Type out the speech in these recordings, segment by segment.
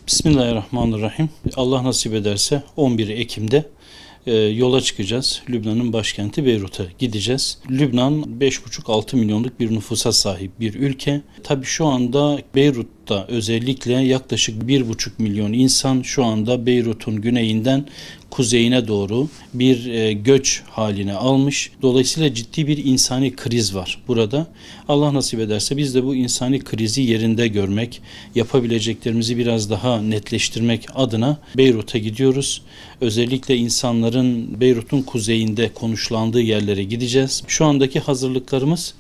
Bismillahirrahmanirrahim. Allah nasip ederse 11 Ekim'de yola çıkacağız. Lübnan'ın başkenti Beyrut'a gideceğiz. Lübnan 5,5-6 milyonluk bir nüfusa sahip bir ülke. Tabii şu anda Beyrut'ta özellikle yaklaşık 1,5 milyon insan şu anda Beyrut'un güneyinden kuzeyine doğru bir göç haline almış. Dolayısıyla ciddi bir insani kriz var burada. Allah nasip ederse biz de bu insani krizi yerinde görmek, yapabileceklerimizi biraz daha netleştirmek adına Beyrut'a gidiyoruz. Özellikle insanların Beyrut'un kuzeyinde konuşlandığı yerlere gideceğiz. Şu andaki hazırlıklarımız,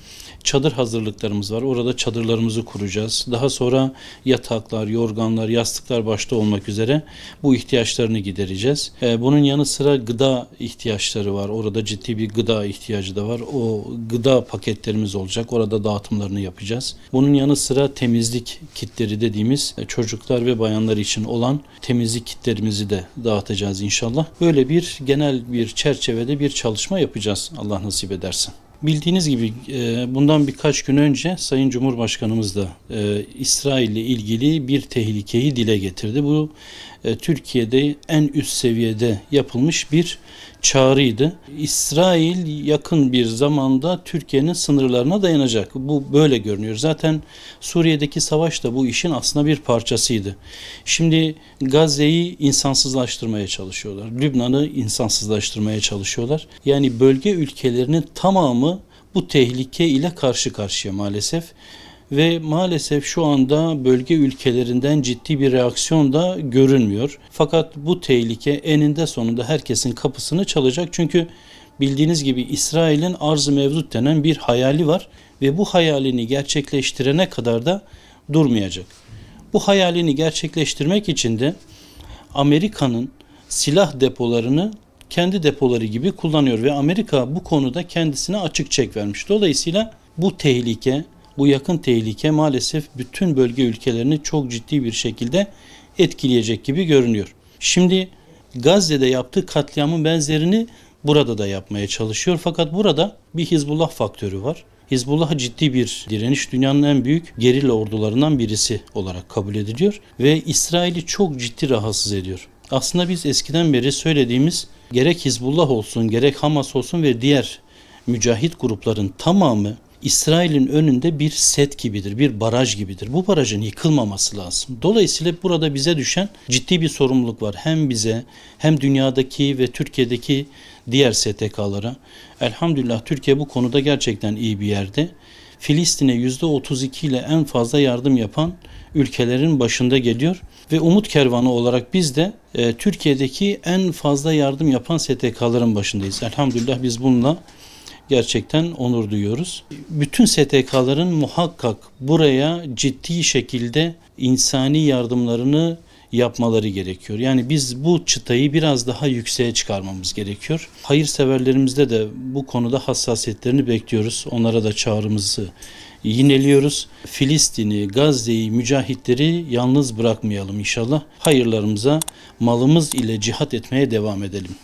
çadır hazırlıklarımız var. Orada çadırlarımızı kuracağız. Daha sonra yataklar, yorganlar, yastıklar başta olmak üzere bu ihtiyaçlarını gidereceğiz. Bunun yanı sıra gıda ihtiyaçları var. Orada ciddi bir gıda ihtiyacı da var. O gıda paketlerimiz olacak. Orada dağıtımlarını yapacağız. Bunun yanı sıra temizlik kitleri dediğimiz çocuklar ve bayanlar için olan temizlik kitlerimizi de dağıtacağız inşallah. Böyle bir genel bir çerçevede bir çalışma yapacağız Allah nasip ederse. Bildiğiniz gibi bundan birkaç gün önce Sayın Cumhurbaşkanımız da İsrail ile ilgili bir tehlikeyi dile getirdi. Bu Türkiye'de en üst seviyede yapılmış bir çağrıydı. İsrail yakın bir zamanda Türkiye'nin sınırlarına dayanacak. Bu böyle görünüyor. Zaten Suriye'deki savaş da bu işin aslında bir parçasıydı. Şimdi Gazze'yi insansızlaştırmaya çalışıyorlar. Lübnan'ı insansızlaştırmaya çalışıyorlar. Yani bölge ülkelerinin tamamı bu tehlike ile karşı karşıya maalesef. Ve maalesef şu anda bölge ülkelerinden ciddi bir reaksiyon da görünmüyor. Fakat bu tehlike eninde sonunda herkesin kapısını çalacak. Çünkü bildiğiniz gibi İsrail'in arz-ı mevcut denen bir hayali var ve bu hayalini gerçekleştirene kadar da durmayacak. Bu hayalini gerçekleştirmek için de Amerika'nın silah depolarını kendi depoları gibi kullanıyor ve Amerika bu konuda kendisine açık çek vermiş. Dolayısıyla bu tehlike, bu yakın tehlike maalesef bütün bölge ülkelerini çok ciddi bir şekilde etkileyecek gibi görünüyor. Şimdi Gazze'de yaptığı katliamın benzerini burada da yapmaya çalışıyor. Fakat burada bir Hizbullah faktörü var. Hizbullah ciddi bir direniş, dünyanın en büyük gerilla ordularından birisi olarak kabul ediliyor ve İsrail'i çok ciddi rahatsız ediyor. Aslında biz eskiden beri söylediğimiz gerek Hizbullah olsun, gerek Hamas olsun ve diğer mücahit grupların tamamı İsrail'in önünde bir set gibidir, bir baraj gibidir. Bu barajın yıkılmaması lazım. Dolayısıyla burada bize düşen ciddi bir sorumluluk var. Hem bize hem dünyadaki ve Türkiye'deki diğer STK'lara. Elhamdülillah Türkiye bu konuda gerçekten iyi bir yerde. Filistin'e %32 ile en fazla yardım yapan ülkelerin başında geliyor. Ve Umut Kervanı olarak biz de Türkiye'deki en fazla yardım yapan STK'ların başındayız. Elhamdülillah biz bununla gerçekten onur duyuyoruz. Bütün STK'ların muhakkak buraya ciddi şekilde insani yardımlarını yapmaları gerekiyor. Yani biz bu çıtayı biraz daha yükseğe çıkarmamız gerekiyor. Hayırseverlerimizde de bu konuda hassasiyetlerini bekliyoruz. Onlara da çağrımızı yineliyoruz. Filistin'i, Gazze'yi, mücahitleri yalnız bırakmayalım inşallah. Hayırlarımıza malımız ile cihat etmeye devam edelim.